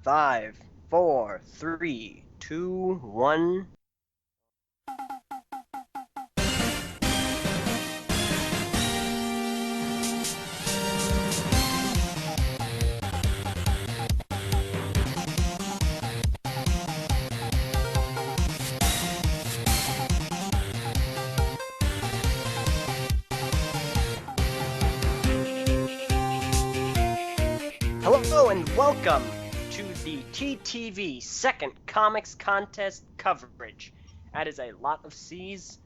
5, 4, 3, 2, 1. Hello and welcome to the TTV second comics contest coverage. That is a lot of C's.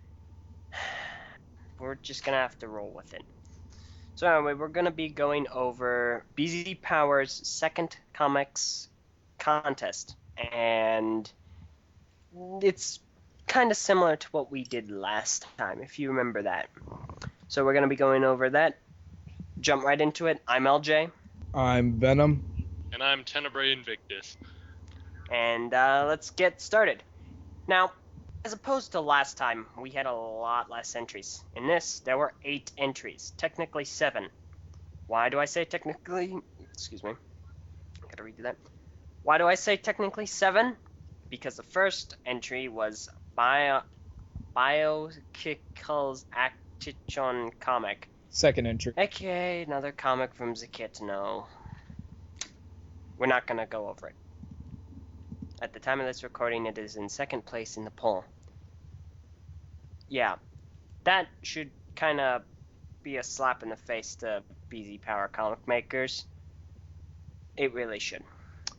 We're just gonna have to roll with it. So anyway, we're gonna be going over BZPower's second comics contest, and it's kind of similar to what we did last time, if you remember that. So we're gonna be going over that. Jump right into it. I'm Eljay. I'm Venom. And I'm Tenebrae Invictus. And let's get started. Now, as opposed to last time, we had a lot less entries. In this, there were 8 entries, technically 7. Why do I say technically? Excuse me. I gotta redo that. Why do I say technically 7? Because the first entry was Biokicals Actichon comic. Second entry. Okay, another comic from Zakitno. We're not gonna go over it. At the time of this recording, it is in second place in the poll. Yeah, that should kind of be a slap in the face to BZPower comic makers. It really should.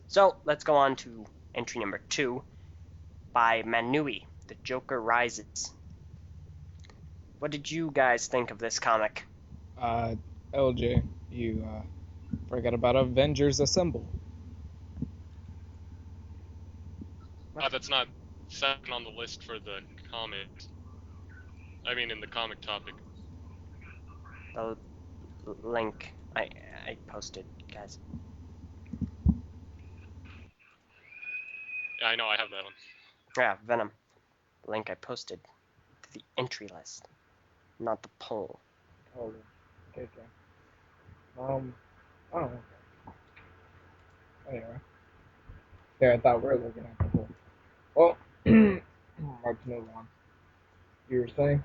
So, let's go on to entry number 2 by Manui, The Joker Rises. What did you guys think of this comic? LJ, you forgot about Avengers Assemble. That's not second on the list for the comics. I mean, in the comic topic. The link I posted, guys. Yeah, I know, I have that one. Yeah, Venom. The link I posted to the entry list, not the poll. Oh, okay. I don't know. Anyway. Yeah, I thought we were looking at the whole. Well, let's move on. You were saying?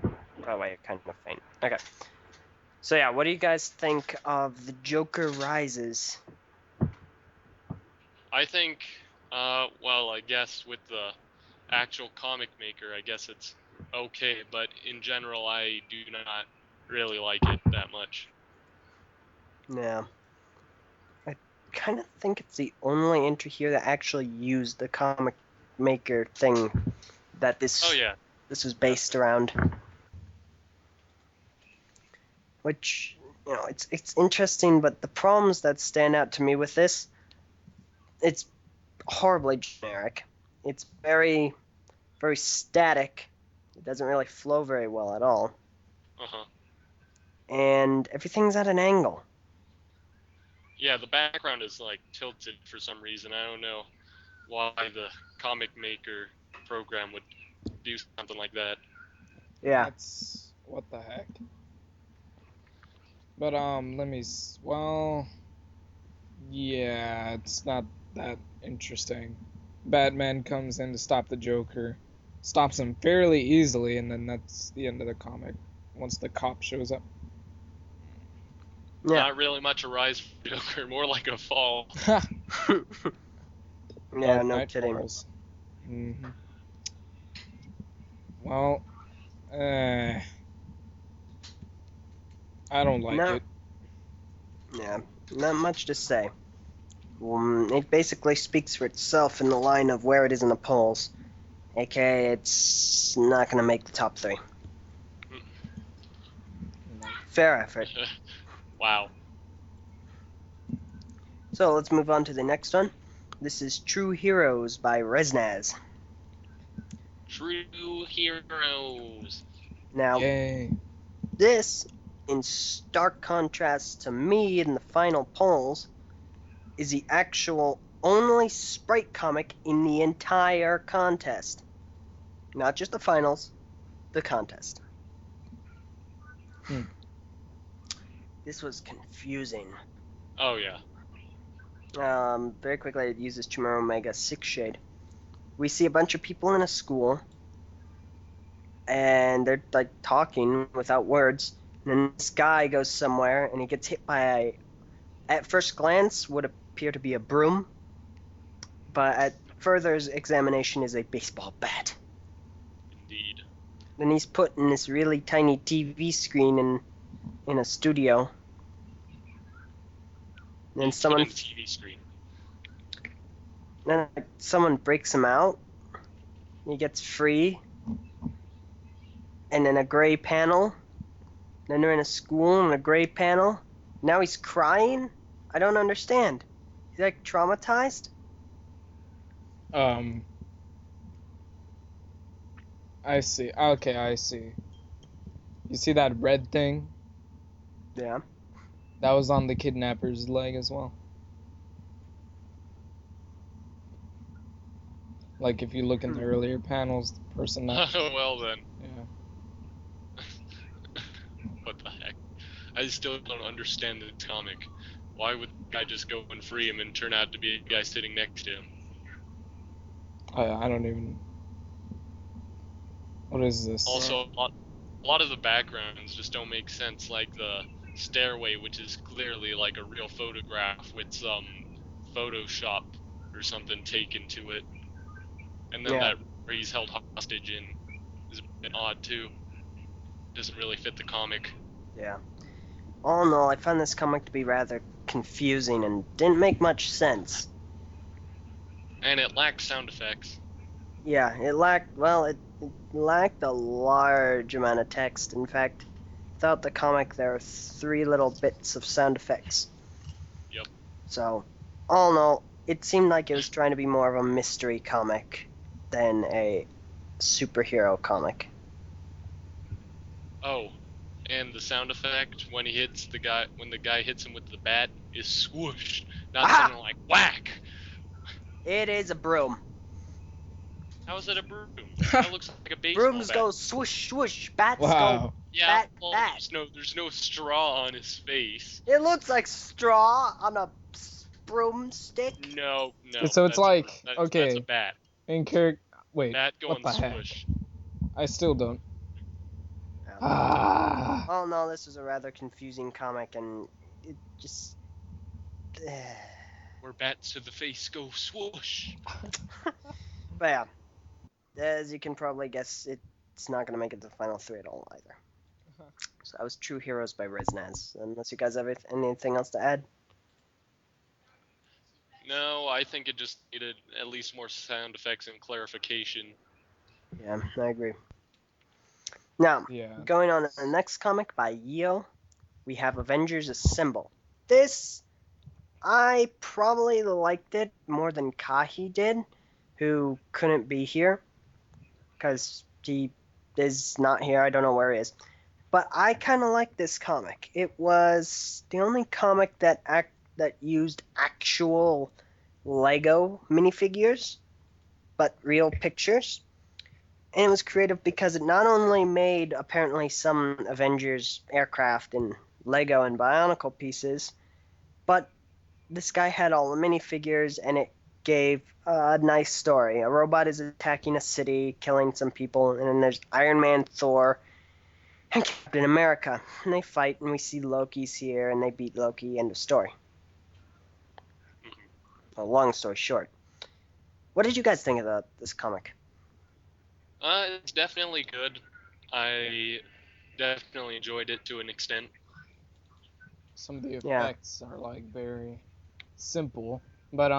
By the way, you're kind of faint. Okay. So yeah, what do you guys think of The Joker Rises? I think, well, I guess with the actual comic maker, I guess it's okay, but in general, I do not really like it that much. Yeah. I kind of think it's the only entry here that actually used the comic maker thing that this was based around. Which, you know, it's interesting, but the problems that stand out to me with this, it's horribly generic. It's very, very static. It doesn't really flow very well at all. Uh-huh. And everything's at an angle. Yeah, the background is, like, tilted for some reason. I don't know why the comic maker program would do something like that. Yeah. That's... what the heck? But, well... yeah, it's not that interesting. Batman comes in to stop the Joker, stops him fairly easily, and then that's the end of the comic, once the cop shows up. Yeah. Not really much a rise for Joker, more like a fall. Yeah, no kidding. Mm-hmm. Well, I don't like it. Yeah, not much to say. It basically speaks for itself in the line of where it is in the polls. AKA, it's not going to make the top 3. Fair effort. Wow. So let's move on to the next one. This is True Heroes by Reznaz. True Heroes. Now, Yay. this, in stark contrast to me in the final polls, is the actual only sprite comic in the entire contest. Not just the finals, the contest. This was confusing. Oh, yeah. Very quickly, it uses Chimera Omega 6 Shade. We see a bunch of people in a school, and they're like talking without words. And then this guy goes somewhere, and he gets hit by at first glance, would appear to be a broom, but at further examination is a baseball bat. Indeed. Then he's put in this really tiny TV screen in a studio. And Put someone in the TV screen. then someone breaks him out. He gets free. And then a gray panel. Then they're in a school in a gray panel. Now he's crying? I don't understand. He's like traumatized? I see. Okay, I see. You see that red thing? Yeah. That was on the kidnapper's leg as well. Like, if you look in the earlier panels, the person that... Well then. Yeah. What the heck? I still don't understand this comic. Why would the guy just go and free him and turn out to be a guy sitting next to him? I don't even... What is this? Also, a lot of the backgrounds just don't make sense, like the stairway, which is clearly like a real photograph with some Photoshop or something taken to it. And then that where he's held hostage in is a bit odd too. Doesn't really fit the comic. Yeah. All in all, I found this comic to be rather confusing and didn't make much sense. And it lacked sound effects. Yeah, it lacked a large amount of text. In fact, throughout the comic there are 3 little bits of sound effects. Yep. So, all in all, it seemed like it was trying to be more of a mystery comic than a superhero comic. Oh, and the sound effect when he hits the guy, when the guy hits him with the bat, is swoosh, not something like whack. It is a broom. How is it a broom? That looks like a baseball Brooms bat. go swoosh swoosh. Bats Wow. go Yeah, bat well, bat. there's no straw on his face. It looks like straw on a broomstick. No. So it's like, okay. That's a bat. In character... Wait, Bat what going the heck? swoosh. I still don't... Oh no, this was a rather confusing comic, and it just... Where bats to the face go swoosh. But yeah, as you can probably guess, it's not going to make it to the final 3 at all either. So that was True Heroes by Reznaz. Unless you guys have anything else to add? No, I think it just needed at least more sound effects and clarification. Yeah, I agree. Now, Yeah. going on to the next comic by Yeo, we have Avengers Assemble. This, I probably liked it more than Kahi did, who couldn't be here, because he is not here. I don't know where he is. But I kind of like this comic. It was the only comic that used actual Lego minifigures, but real pictures. And it was creative because it not only made apparently some Avengers aircraft and Lego and Bionicle pieces, but this guy had all the minifigures, and it gave a nice story. A robot is attacking a city, killing some people, and then there's Iron Man, Thor, and Captain America. And they fight, and we see Loki's here, and they beat Loki. End of story. A long story short. What did you guys think of this comic? It's definitely good. I definitely enjoyed it to an extent. Some of the effects are like very simple, but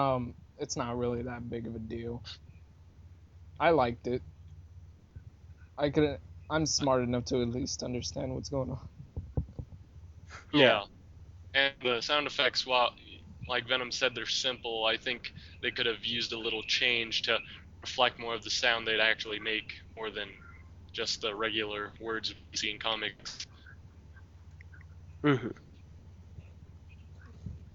it's not really that big of a deal. I liked it. I'm smart enough to at least understand what's going on. Yeah. And the sound effects, while like Venom said, they're simple, I think they could have used a little change to reflect more of the sound they'd actually make, more than just the regular words we see in comics. Mm-hmm.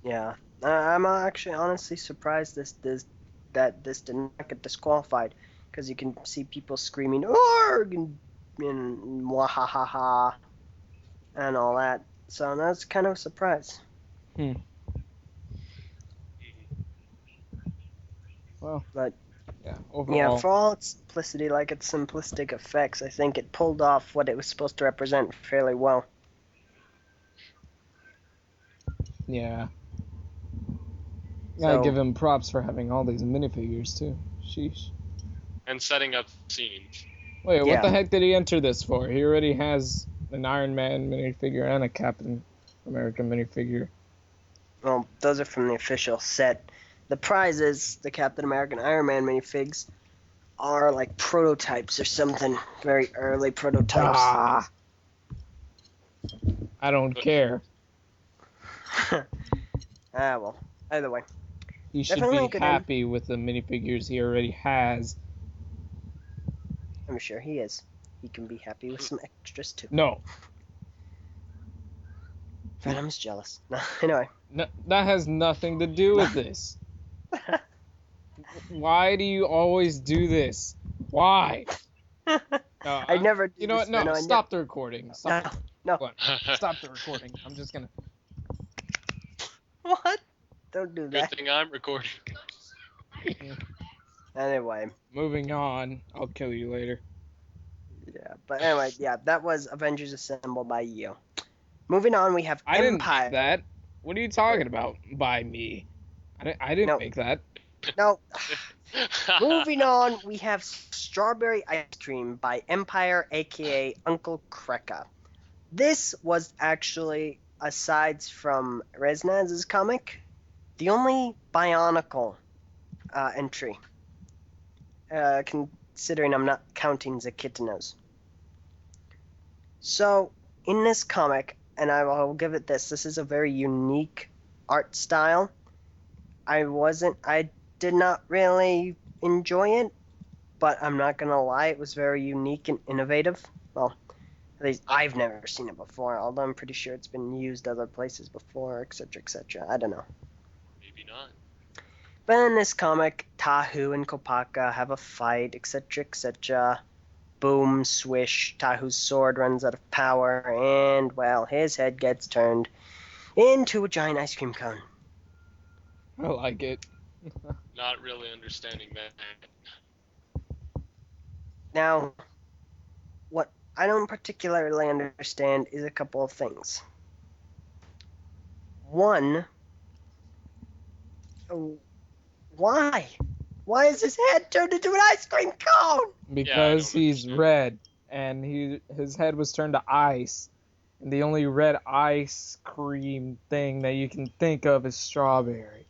Yeah. I'm actually honestly surprised that this did not get disqualified, because you can see people screaming "Org!" and "Wahahaha" and all that. So that's kind of a surprise. Well, But yeah, yeah, overall, for all its simplicity, like its simplistic effects, I think it pulled off what it was supposed to represent fairly well. yeah. Gotta So, give him props for having all these minifigures, too. Sheesh. And setting up scenes. Wait, what yeah. the heck did he enter this for? He already has an Iron Man minifigure and a Captain America minifigure. Well, those are from the official set. The prizes, the Captain America and Iron Man minifigs, are like prototypes or something. Very early prototypes. Ah! I don't care. Well, either way. He should Definitely be good happy with the minifigures he already has. I'm sure he is. He can be happy with some extras too. No. Venom's jealous. No, anyway. No, that has nothing to do with this. Why do you always do this? Why? I never do You know this, what? No, Venom. stop the recording. Stop. No. What? Stop the recording. I'm just gonna. What? Don't do Good that. thing I'm recording. Anyway. Moving on. I'll kill you later. Yeah, but anyway, yeah, that was Avengers Assemble by Yu. Moving on, we have I didn't Empire. make that. What are you talking about? By me? I didn't No. make that. No. Moving on, we have Strawberry Ice Cream by Empire, aka Uncle Kreka. This was actually, aside from Reznaz's comic, the only Bionicle entry. Considering I'm not counting Zakitanos. So, in this comic, and I will give it this is a very unique art style. I did not really enjoy it, but I'm not gonna lie, it was very unique and innovative. Well, at least I've never seen it before, although I'm pretty sure it's been used other places before, etc., etc. I don't know. Maybe not. But in this comic, Tahu and Kopaka have a fight, etc., etc. Boom, swish, Tahu's sword runs out of power, and, well, his head gets turned into a giant ice cream cone. I like it. Not really understanding that. Now, what I don't particularly understand is a couple of things. One, why? Why is his head turned into an ice cream cone? Because don't he's understand. red, and his head was turned to ice, and the only red ice cream thing that you can think of is strawberry.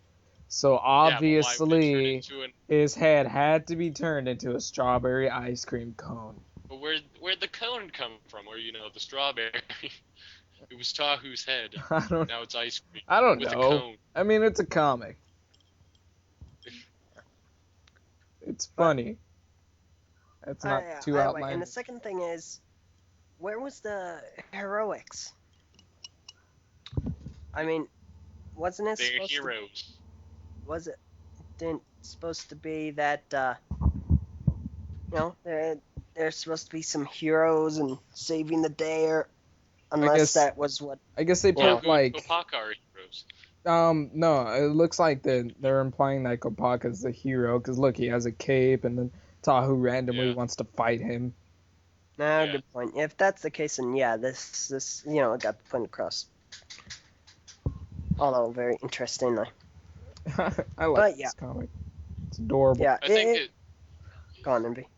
So obviously, his head had to be turned into a strawberry ice cream cone. But where'd the cone come from? Or the strawberry? It was Tahu's head. I don't Now it's ice cream. I don't with know. a cone. I mean, it's a comic. It's funny. It's not too Anyway, outlandish. and the second thing is, where was the heroics? I mean, wasn't it They're supposed heroes. was it didn't supposed to be that there's supposed to be some heroes and saving the day, or unless guess- that was what I guess they Tahu put like and Kopaka are heroes. no, it looks like they're implying that Kopaka's the hero because look, he has a cape, and then Tahu randomly Yeah. wants to fight him. no. Yeah. Good point. If that's the case, then yeah, this it got the point across. Although very interestingly. I like But, yeah. this comic. It's adorable. Yeah, I think go on, Envy.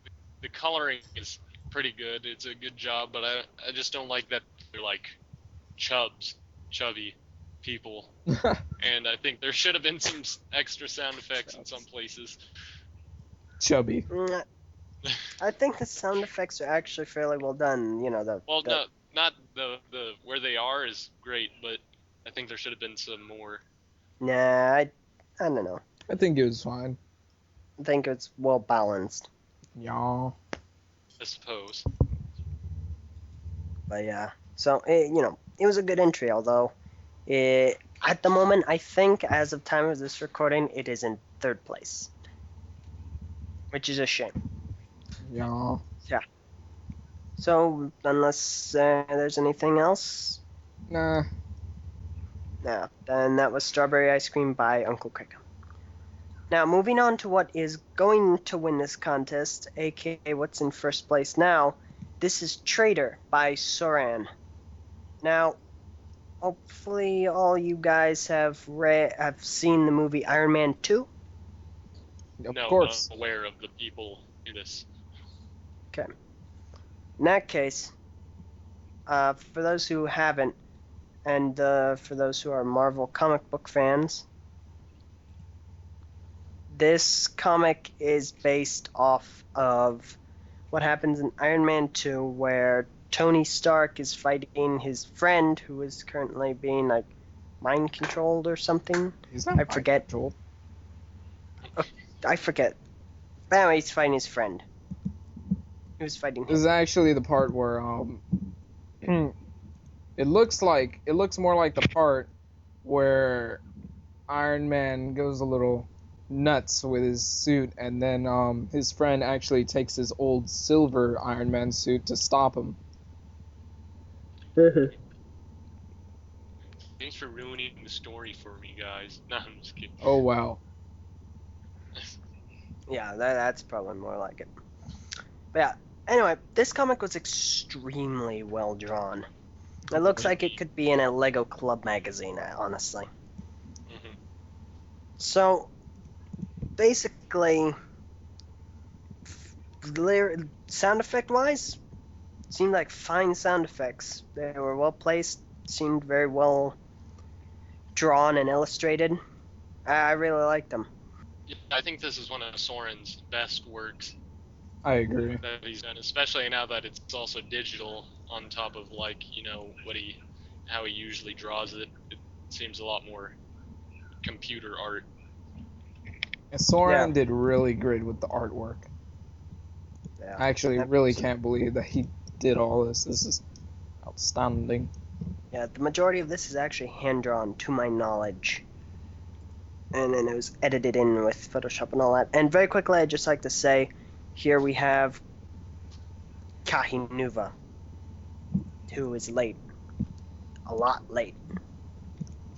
the coloring is pretty good. It's a good job, but I just don't like that they're like chubby people. And I think there should have been some extra sound effects in some places. Chubby. I think the sound effects are actually fairly well done. Well, no, not the where they are is great, but I think there should have been some more. Nah, I don't know. I think it was fine. I think it's well balanced. Yeah. I suppose. But yeah, so it was a good entry. Although, at the moment, I think as of time of this recording, it is in third place, which is a shame. Yeah. So unless there's anything else, Nah. no, then that was Strawberry Ice Cream by Uncle Kreka. Now, moving on to what is going to win this contest, aka what's in first place now, this is Traitor by Soran. Now, hopefully all you guys have seen the movie Iron Man 2. Of No, course. I'm aware of the people in this. Okay. In that case, for those who haven't, and for those who are Marvel comic book fans, this comic is based off of what happens in Iron Man 2, where Tony Stark is fighting his friend who is currently being, like, mind controlled or something. He's not mind controlled. I forget. But anyway, he's fighting his friend. He was fighting him. This is actually the part where it looks more like the part where Iron Man goes a little nuts with his suit, and then his friend actually takes his old silver Iron Man suit to stop him. Thanks for ruining the story for me, guys. No, I'm just kidding. Oh wow. Yeah, that's probably more like it. But yeah, anyway, this comic was extremely well drawn. It looks like it could be in a Lego Club magazine, honestly. Mm-hmm. So, basically, sound effect wise, seemed like fine sound effects. They were well placed, seemed very well drawn and illustrated. I really liked them. Yeah, I think this is one of Soren's best works I agree. that he's done, especially now that it's also digital on top of, like, you know, how he usually draws it. It seems a lot more computer art. And Soren did really great with the artwork. Yeah, I actually really can't believe that he did all this. This is outstanding. Yeah, the majority of this is actually hand-drawn, to my knowledge. And then it was edited in with Photoshop and all that. And very quickly, I'd just like to say, here we have Kahinuva, who is late. A lot late.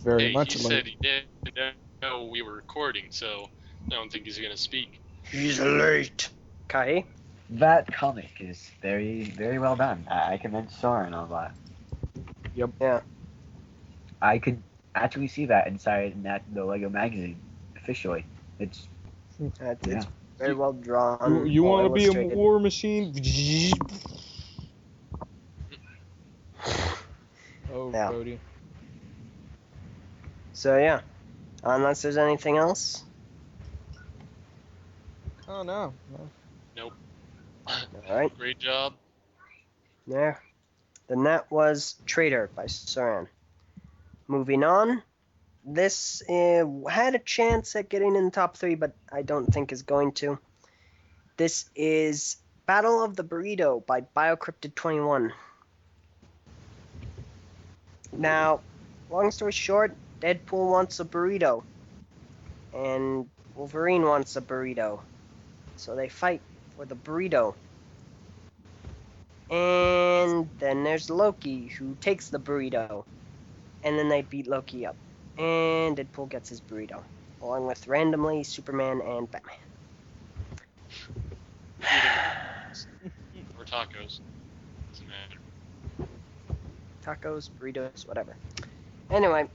Very much he late. said he didn't know we were recording, so I don't think he's going to speak. He's late. Kahi? That comic is very, very well done. I commend Soren on that. Yep. Yeah. I could actually see that inside the Lego magazine, officially. It's very well drawn. You want to be a war machine? Oh, Yeah. Cody. So yeah, unless there's anything else. Oh no. Nope. All right. Great job. There. Then that was Traitor by Soran. Moving on. This had a chance at getting in the top 3, but I don't think is going to. This is Battle of the Burrito by BioCryptid21. Now, long story short, Deadpool wants a burrito, and Wolverine wants a burrito. So they fight for the burrito. And then there's Loki, who takes the burrito. And then they beat Loki up. And Deadpool gets his burrito, along with randomly Superman and Batman. Or tacos. Doesn't matter. Tacos, burritos, whatever. Anyway,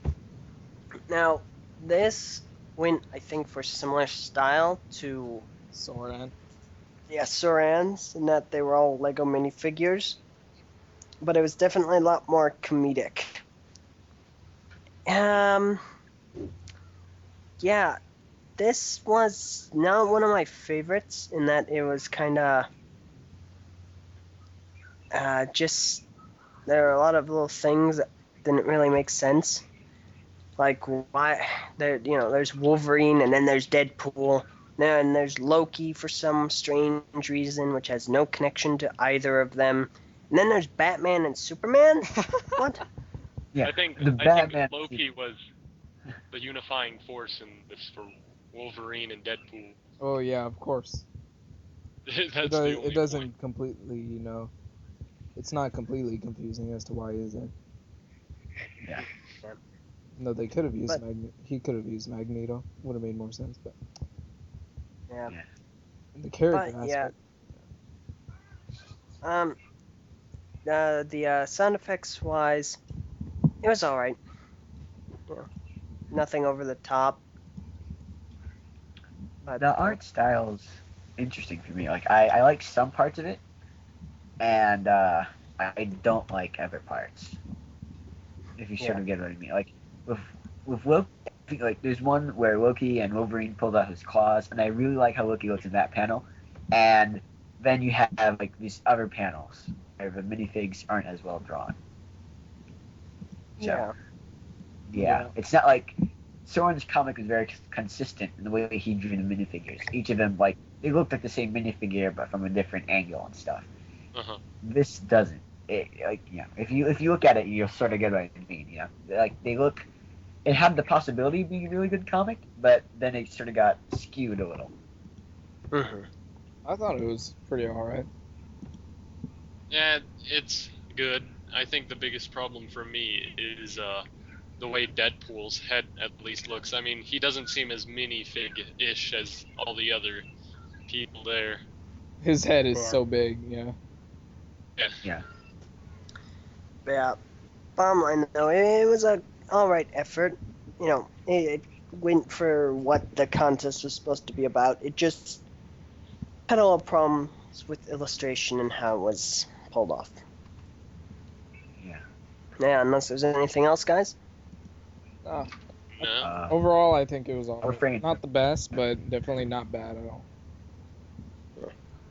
now this went, I think, for similar style to Soren. Yeah, Soran's, in that they were all Lego minifigures, but it was definitely a lot more comedic. Yeah, this was not one of my favorites in that it was kind of just there are a lot of little things that didn't really make sense. Like why there's Wolverine and then there's Deadpool. Then there's Loki for some strange reason, which has no connection to either of them. And then there's Batman and Superman? What? Yeah, I think Batman Loki was the unifying force in this for Wolverine and Deadpool. Oh yeah, of course. It doesn't completely, it's not completely confusing as to why he is in. Yeah. No, they could have used he could have used Magneto. Would have made more sense, but Yeah. The character But, yeah. aspect. The sound effects wise, it was alright. Nothing over the top. But, The art style's interesting for me. Like I like some parts of it, and I don't like other parts. If you sort of get what I mean. Like with Loki, I think like there's one where Loki and Wolverine pulled out his claws, and I really like how Loki looks in that panel. And then you have like these other panels where the minifigs aren't as well drawn. So, yeah. It's not like Soren's comic was very consistent in the way he drew the minifigures. Each of them, like, they looked like the same minifigure, but from a different angle and stuff. Uh-huh. This doesn't. If you look at it, you'll sort of get what I mean. Like they look. It had the possibility of being a really good comic, but then it sort of got skewed a little. Mm-hmm. I thought it was pretty alright. Yeah, it's good. I think the biggest problem for me is the way Deadpool's head at least looks. I mean, he doesn't seem as minifig-ish as all the other people there. His head is so big, Yeah. Yeah. Yeah. Bottom line, though, it was a alright effort. It went for what the contest was supposed to be about. It just had a lot of problems with illustration and how it was pulled off. Yeah. Yeah, unless there's anything else, guys. No. Overall, I think it was all Refrain. not the best, but definitely not bad at all.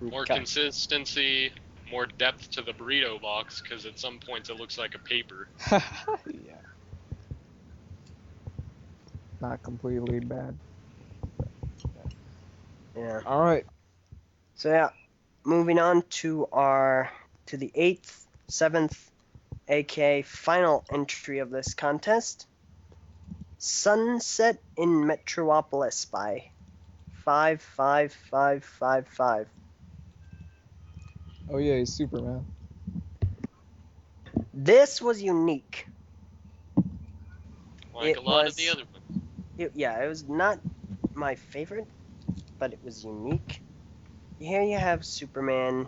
More consistency, more depth to the burrito box, because at some points it looks like a paper. Yeah. Not completely bad. Yeah. All right. So yeah, moving on to the 8th, 7th, aka final entry of this contest. Sunset in Metropolis by 55555. Oh yeah, he's Superman. This was unique. Like a lot of the other ones. It was not my favorite, but it was unique. Here you have Superman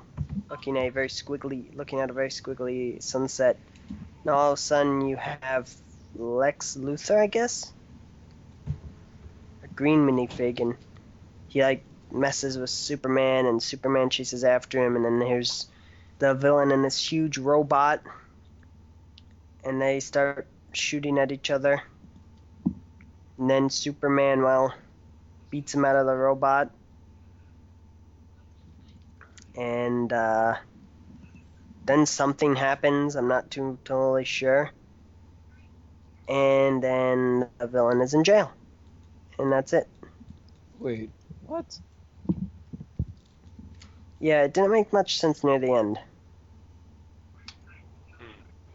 looking at a very squiggly sunset. And all of a sudden you have Lex Luthor, I guess? A green minifig, and he like messes with Superman, and Superman chases after him, and then there's the villain and this huge robot, and they start shooting at each other. And then Superman, beats him out of the robot. And then something happens, I'm not totally sure. And then the villain is in jail. And that's it. Wait, what? Yeah, it didn't make much sense near the end.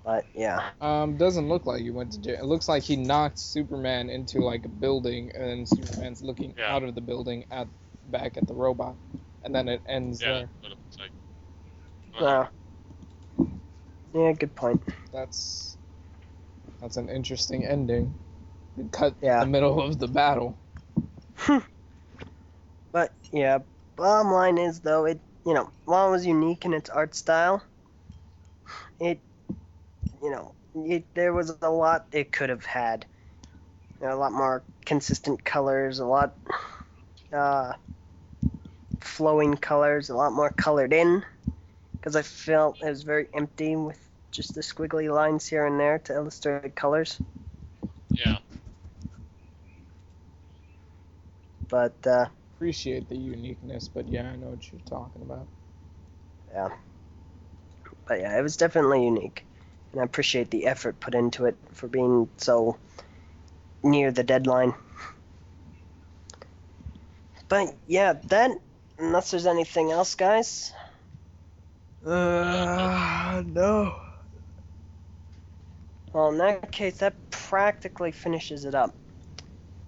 But yeah. Doesn't look like he went to jail. It looks like he knocked Superman into like a building, and then Superman's looking out of the building back at the robot, and then it ends there. That's what it looks like. Yeah, good point. That's an interesting ending. It cut the middle of the battle. But yeah, bottom line is though, while it was unique in its art style, there was a lot it could have had. A lot more consistent colors, a lot flowing colors, a lot more colored in. Because I felt it was very empty with just the squiggly lines here and there to illustrate colors. Yeah. But appreciate the uniqueness, but yeah, I know what you're talking about. Yeah. But yeah, it was definitely unique. And I appreciate the effort put into it for being so near the deadline. But yeah, unless there's anything else, guys. No. Well, in that case, that practically finishes it up.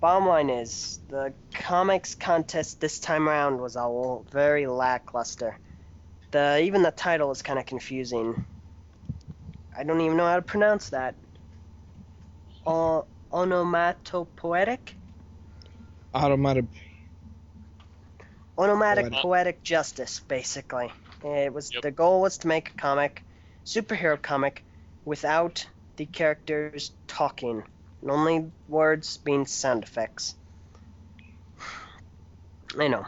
Bottom line is, the comics contest this time around was very lackluster. Even the title is kind of confusing. I don't even know how to pronounce that. Onomatopoetic? Automatic. Onomatic poetic justice, basically. The goal was to make a comic, superhero comic, without the characters talking, and only words being sound effects. I know.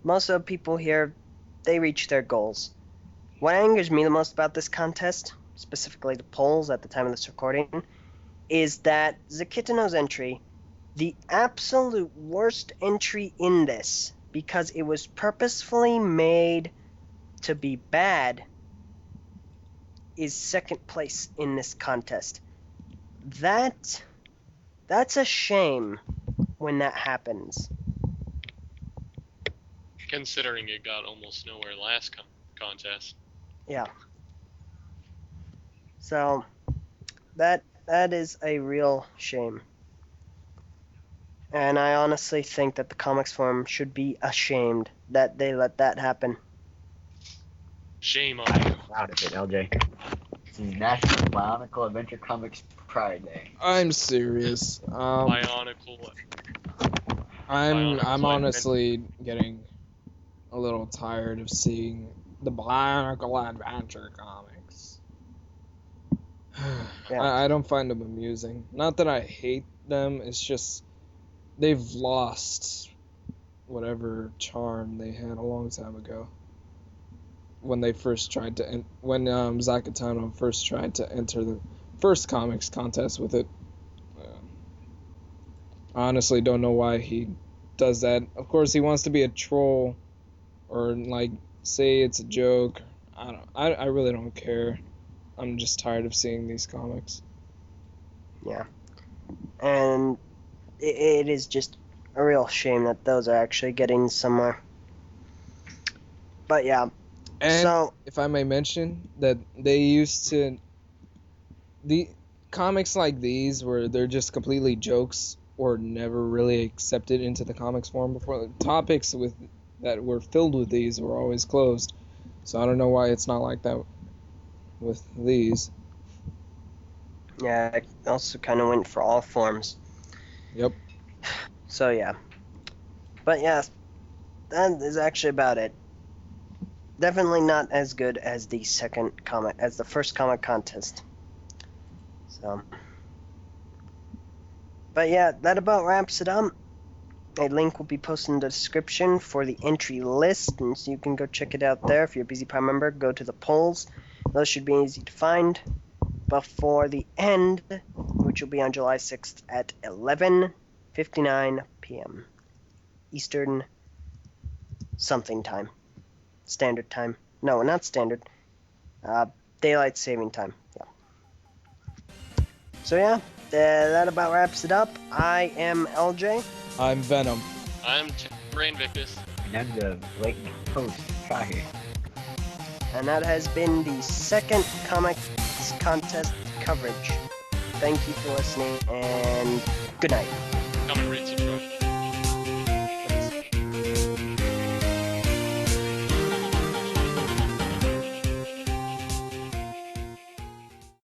Most of the people here, they reach their goals. What angers me the most about this contest, specifically the polls at the time of this recording, is that Zakitano's entry, the absolute worst entry in this, because it was purposefully made to be bad, is second place in this contest. That's a shame when that happens. Considering it got almost nowhere last contest. Yeah. So, that is a real shame. And I honestly think that the Comics Forum should be ashamed that they let that happen. Shame on I'm you. proud of it, Eljay. This is National Bionicle Adventure Comics Pride Day. I'm serious. Bionicle. I'm honestly getting a little tired of seeing the Bionicle Adventure comics. Yeah. I don't find them amusing. Not that I hate them, it's just they've lost whatever charm they had a long time ago. When they first tried to, Zakatano first tried to enter the first comics contest with it. I honestly don't know why he does that. Of course, he wants to be a troll, or like say it's a joke. I really don't care. I'm just tired of seeing these comics. Yeah. And it is just a real shame that those are actually getting somewhere. But yeah. And so, if I may mention that they used to, the comics like these where they're just completely jokes or never really accepted into the comics form before, the topics that were filled with these were always closed. So I don't know why it's not like that with these. Yeah, I also kind of went for all forms. Yep. So yeah. But yeah, that is actually about it. Definitely not as good as the first comic contest. So. But yeah, that about wraps it up. A link will be posted in the description for the entry list, and so you can go check it out there. If you're a BZPower member, go to the polls. Those should be easy to find before the end, which will be on July 6th at 11:59 p.m. Eastern something time. Standard time. No, not standard. Daylight saving time. Yeah. So yeah, that about wraps it up. I am Eljay. I'm Venom. I'm Invictus. And I'm the blatant host, Kahinuva. And that has been the second comics contest coverage. Thank you for listening, and good night. Come and read some